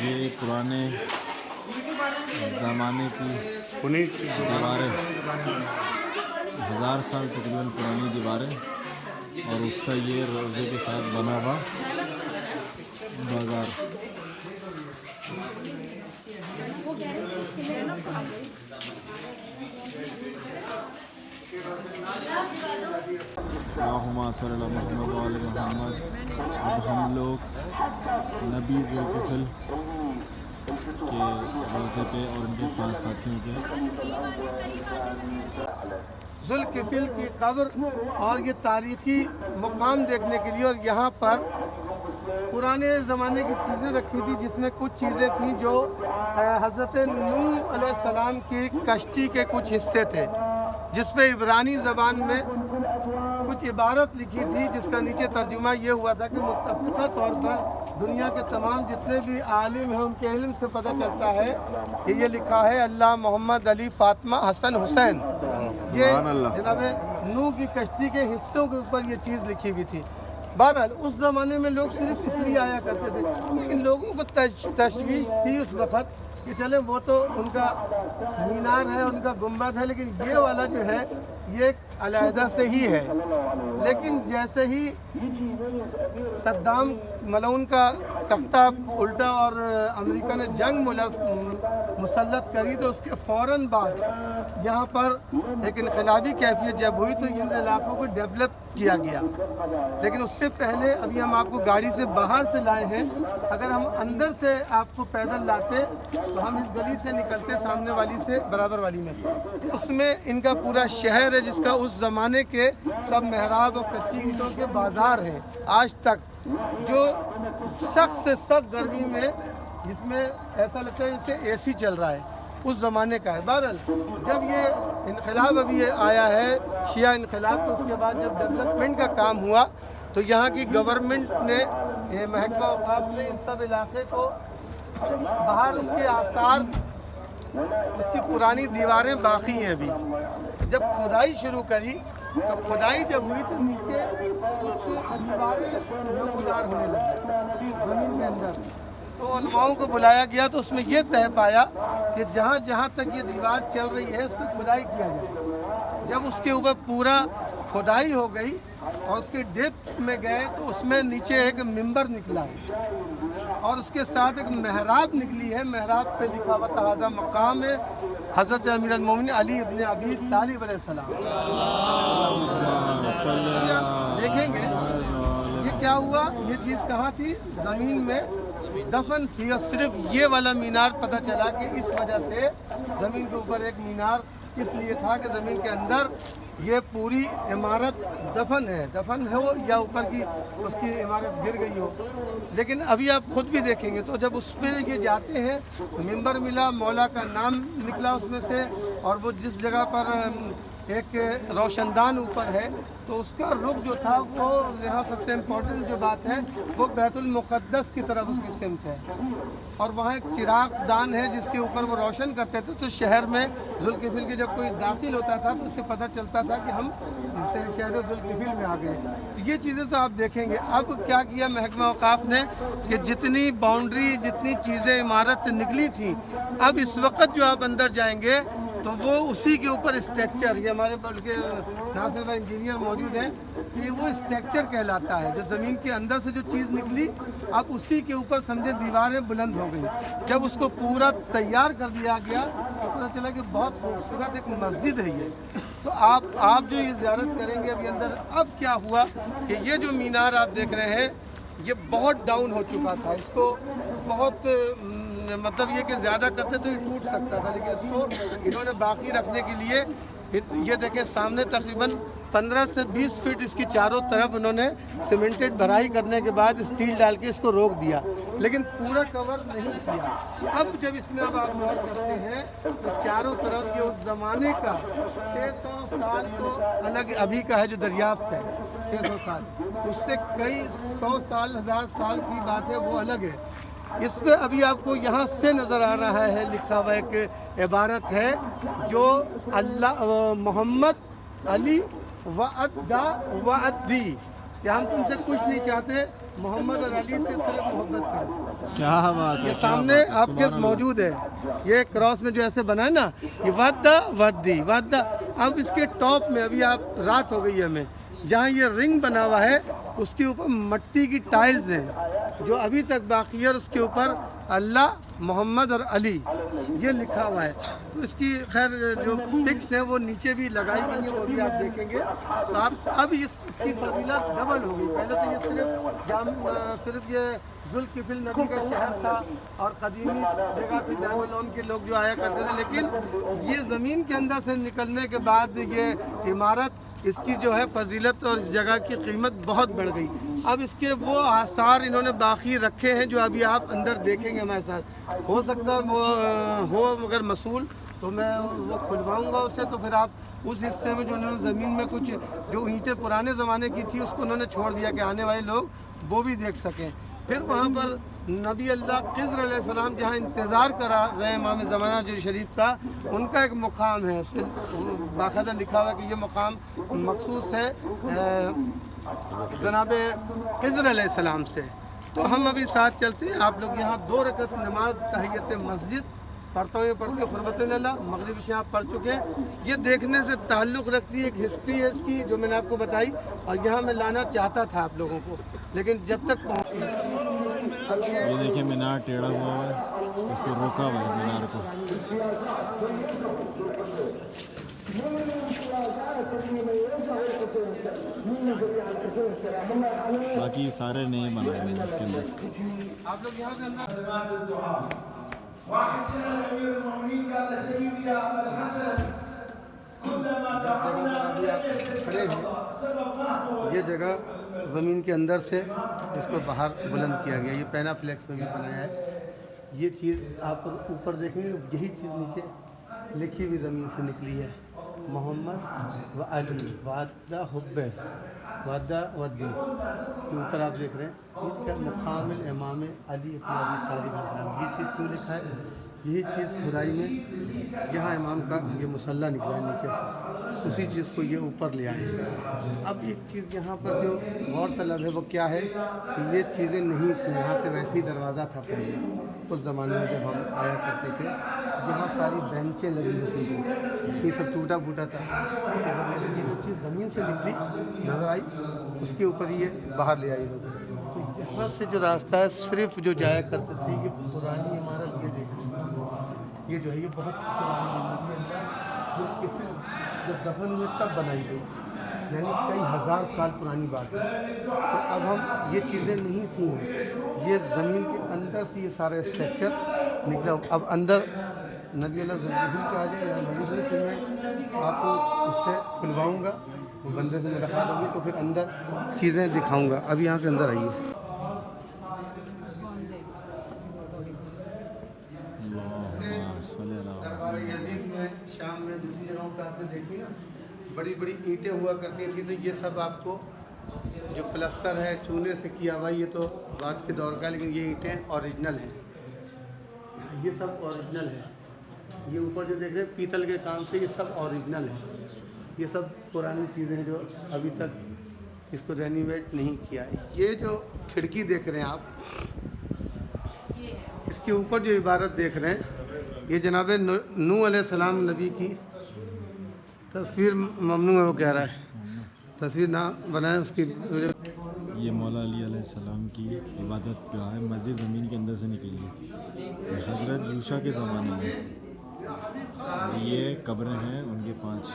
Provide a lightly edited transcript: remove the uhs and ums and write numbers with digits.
ये पुराने ज़माने की दीवारें, 1000 साल तकरीबन पुरानी दीवारें, और उसका ये रोज़े के साथ बना हुआ बाज़ार। अल्लाहुम्मा सल्ली अला मुहम्मद व आले मुहम्मद। अब हम लोग नबी ज़ुल्किफ़ल के रोज़े पे और उनके 5 साथियों के ज़ुल्किफ़ल की कब्र और ये तारीख़ी मकाम देखने के लिए, और यहाँ पर पुराने ज़माने की चीज़ें रखी थी, जिसमें कुछ चीज़ें थीं जो हज़रत नूह अलैहिस्सलाम की कश्ती के कुछ हिस्से थे, जिस पे इब्रानी ज़बान में कुछ इबारत लिखी थी, जिसका नीचे तर्जुमा ये हुआ था कि मुत्तफ़िक़ा तौर पर दुनिया के तमाम जितने भी आलिम हैं उनके इल्म से पता चलता है कि ये लिखा है अल्लाह मोहम्मद अली फ़ातिमा हसन हुसैन। ये जनाब नूह की कश्ती के हिस्सों के ऊपर ये चीज़ लिखी हुई थी। बहरहाल उस ज़माने में लोग सिर्फ इसलिए आया करते थे, लेकिन लोगों को तशवीश थी उस वक़्त कि चले वो तो उनका मीनार है, उनका गुंबद है, लेकिन ये वाला जो है ये अलहदा से ही है। लेकिन जैसे ही सद्दाम मलऊन का तख्ता उल्टा और अमेरिका ने जंग मुसल्लत करी, तो उसके फ़ौरन बाद यहाँ पर एक इनकलाबी कैफियत जब हुई तो इन इलाक़ों को डेवलप किया गया। लेकिन उससे पहले अभी हम आपको गाड़ी से बाहर से लाए हैं, अगर हम अंदर से आपको पैदल लाते तो हम इस गली से निकलते सामने वाली से बराबर वाली में, उसमें इनका पूरा शहर है, जिसका उस ज़माने के सब मेहराब और कच्ची ईंटों के बाज़ार हैं आज तक, जो सख्त से सख्त गर्मी में जिसमें ऐसा लगता है जैसे एसी चल रहा है, उस ज़माने का है। बहरहाल जब ये इनक़लाब अभी ये आया है शिया इनक़लाब, तो उसके बाद जब डेवलपमेंट का काम हुआ तो यहाँ की गवर्नमेंट ने, ये महकमा औक़ाफ़ ने इन सब इलाक़े को बाहर उसके आसार, उसकी पुरानी दीवारें बाकी हैं अभी। जब खुदाई शुरू करी तो खुदाई जब हुई तो नीचे दीवारें नमूदार होने लगी ज़मीन के अंदर। तो उलमाओं को बुलाया गया तो उसमें यह तय पाया कि जहाँ जहाँ तक ये दीवार चल रही है उसको खुदाई किया जाए। जब उसके ऊपर पूरा खुदाई हो गई और उसके डेप्थ में गए तो उसमें नीचे एक मिंबर निकला और उसके साथ एक मेहराब निकली है। मेहराब पे लिखा हुआ था हाज़ा मकाम है हज़रत अमीर अल-मोमिनीन अली इब्न अबी तालिब अलैहिस्सलाम। देखेंगे ये क्या हुआ, ये चीज़ कहाँ थी, ज़मीन में दफन थी, और सिर्फ ये वाला मीनार पता चला कि इस वजह से ज़मीन के ऊपर एक मीनार इसलिए था कि ज़मीन के अंदर ये पूरी इमारत दफन हो या ऊपर की उसकी इमारत गिर गई हो। लेकिन अभी आप ख़ुद भी देखेंगे तो जब उस पर ये जाते हैं, मिंबर मिला, मौला का नाम निकला उसमें से, और वो जिस जगह पर एक रोशनदान ऊपर है तो उसका रुख जो था वो यहाँ सबसे इम्पोर्टेंट जो बात है वो बैतुल मुक़द्दस की तरफ उसकी सिमत है, और वहाँ एक चिराग दान है जिसके ऊपर वो रोशन करते थे। तो शहर में ज़ुल्किफ़ल के जब कोई दाखिल होता था तो उससे पता चलता था कि हम शहर ज़ुल्किफ़ल में आ गए। तो ये चीज़ें तो आप देखेंगे। अब क्या किया महकमा औक़ाफ़ ने कि जितनी बाउंड्री, जितनी चीज़ें इमारत निकली थी, अब इस वक्त जो आप अंदर जाएंगे तो वो उसी के ऊपर स्ट्रक्चर, ये हमारे बल्कि नासिर भाई इंजीनियर मौजूद हैं, कि वो स्ट्रक्चर कहलाता है। जो ज़मीन के अंदर से जो चीज़ निकली अब उसी के ऊपर समझे दीवारें बुलंद हो गई। जब उसको पूरा तैयार कर दिया गया तो पता चला कि बहुत खूबसूरत एक मस्जिद है ये। तो आप जो ये ज़ियारत करेंगे अभी अंदर, अब क्या हुआ कि ये जो मीनार आप देख रहे हैं ये बहुत डाउन हो चुका था, इसको बहुत मतलब ये कि ज़्यादा करते तो ये टूट सकता था, लेकिन इसको इन्होंने बाकी रखने के लिए ये देखें सामने तकरीबन 15 से 20 फीट इसकी चारों तरफ उन्होंने सीमेंटेड भराई करने के बाद स्टील डाल के इसको रोक दिया, लेकिन पूरा कवर नहीं किया। अब जब इसमें अब आप गौर करते हैं तो चारों तरफ ये उस ज़माने का 600 साल तो अलग अभी का है जो दरियाफ्त है, 600 साल, उससे कई 100 साल 1000 साल की बात है, वो अलग है। इस पे अभी आपको यहाँ से नज़र आ रहा है लिखा हुआ एक इबारत है जो अल्लाह मोहम्मद अली वअद्दा वअद्दी, कि हम तुमसे कुछ नहीं चाहते, मोहम्मद और अली से सिर्फ मोहब्बत करें। क्या बात है, ये क्या सामने बात है, आपके सुभान अल्लाह। मौजूद है, ये क्रॉस में जो ऐसे बना है ना, ये वादा वद्दी वादा। अब इसके टॉप में अभी आप रात हो गई है हमें, जहाँ ये रिंग बना हुआ है उसके ऊपर मिट्टी की टाइल्स हैं जो अभी तक बाकी है, और उसके ऊपर अल्लाह, मोहम्मद और अली ये लिखा हुआ है। तो इसकी खैर जो पिक्स हैं वो नीचे भी लगाई गई हैं, वो भी आप देखेंगे। तो आप अब इसकी फजीलत डबल हो गई। पहले तो ये सिर्फ ये जुल्किफिल नबी का शहर था और कदीमी जगह थी, बैबीलोन के लोग जो आया करते थे, लेकिन ये ज़मीन के अंदर से निकलने के बाद ये इमारत, इसकी जो है फजीलत और इस जगह की कीमत बहुत बढ़ गई। अब इसके वो आसार इन्होंने बाकी रखे हैं जो अभी आप अंदर देखेंगे हमारे साथ। हो सकता है वो हो अगर मसूल तो मैं वो खुलवाऊँगा उससे, तो फिर आप उस हिस्से में जो उन्होंने ज़मीन में कुछ जो ईंटें पुराने ज़माने की थी उसको उन्होंने छोड़ दिया कि आने वाले लोग वो भी देख सकें। फिर वहाँ पर नबी अल्लाह ख़िज़्र अलैहिस्सलाम जहाँ इंतज़ार करा रहे इमाम ज़माना जो शरीफ का, उनका एक मुकाम है, उससे बाकायदा लिखा हुआ है कि ये मुकाम मखसूस है जनाब ख़िज़्र अलैहिस्सलाम से। तो हम अभी साथ चलते हैं। आप लोग यहाँ 2 रकत नमाज तहियत मस्जिद पढ़ता हूँ, ये पढ़ के ख़ुरबतुल्लाह मगरिब से आप पढ़ चुके हैं। ये देखने से ताल्लुक़ रखती है, एक हिस्ट्री है इसकी जो मैंने आपको बताई, और यहाँ मैं लाना चाहता था आप लोगों को, लेकिन जब तक ये देखिए मीनार टेढ़ा हुआ है, इसको रोका हुआ है मीनार को। बाकी सारे नए बनाए हैं इसके अंदर। आप लोग यहाँ से अंदर واحد سنة الأمير المؤمنين قال لسيدي يا أبا الحسن كلما دعونا سبب ما هو یہ جگہ زمین کے اندر سے اس کو باہر بلند کیا گیا. یہ پینا فلیکس میں بھی بنایا ہے. یہ چیز آپ اوپر دیکھیں گے, یہی چیز نیچے لکھی ہوئی زمین سے نکلی ہے. محمد و علی وعدہ حب وعدہ ودی کے اوپر آپ دیکھ رہے ہیں یہ کیا مقام الامام علی ابن ابی طالب علیہ السلام. یہ چیز کیوں لکھا ہے؟ یہی چیز خدائی میں یہاں امام کا یہ مصلی نکلا ہے نیچے سے, اسی چیز کو یہ اوپر لے آئے. اب ایک چیز یہاں پر جو غور طلب ہے وہ کیا ہے کہ یہ چیزیں نہیں تھیں, یہاں سے ویسے ہی دروازہ تھا پہلے اس زمانے میں جب ہم آیا کرتے تھے. یہاں ساری بینچیں لگی ہوتی تھیں, یہ سب ٹوٹا پھوٹا تھا. یہ جو چیز زمین سے نکلی نظر آئی اس کے اوپر یہ باہر لے آئی لوگ. یہاں سے جو راستہ ہے صرف جو جایا کرتے تھے یہ پرانی عمارت یہ دیکھ رہے ہیں, یہ جو ہے یہ بہت پرانی جب دفن ہوئے تب بنائی گئی, یعنی کئی ہزار سال پرانی بات ہے. تو اب ہم یہ چیزیں نہیں تھیں, یہ زمین کے اندر سے یہ سارا اسٹرکچر نکلا. اب اندر نبی اللہ ذوالجلال کے آ جائے یا نبی سے پھر میں آپ کو اس سے کھلواؤں گا, وہ بندے سے ملاقات ہوگی تو پھر اندر چیزیں دکھاؤں گا. اب یہاں سے اندر آئیے. دربار یزید میں شام میں دوسری جگہوں پہ آپ نے دیکھی نا بڑی بڑی اینٹیں ہوا کرتی تھیں, تو یہ سب آپ کو جو پلستر ہے چونے سے کیا ہوا, یہ تو بعد کے دور کا, لیکن یہ اینٹیں اوریجنل ہیں, یہ سب اوریجنل ہے. یہ اوپر جو دیکھ رہے ہیں پیتل کے کام سے یہ سب اوریجنل ہے. یہ سب پرانی چیزیں جو ابھی تک اس کو رینویٹ نہیں کیا ہے. یہ جو کھڑکی دیکھ رہے ہیں آپ, اس کے اوپر جو عبارت دیکھ رہے ہیں یہ جناب نوح علیہ السلام نبی کی تصویر ممنوع ہے, وہ کہہ رہا ہے تصویر نہ بنائیں اس کی. یہ مولا علی علیہ السلام کی عبادت گاہ ہے, مسجد زمین کے اندر سے نکلی ہے. حضرت یوشع کے زمانے میں یہ قبریں ہیں ان کے 5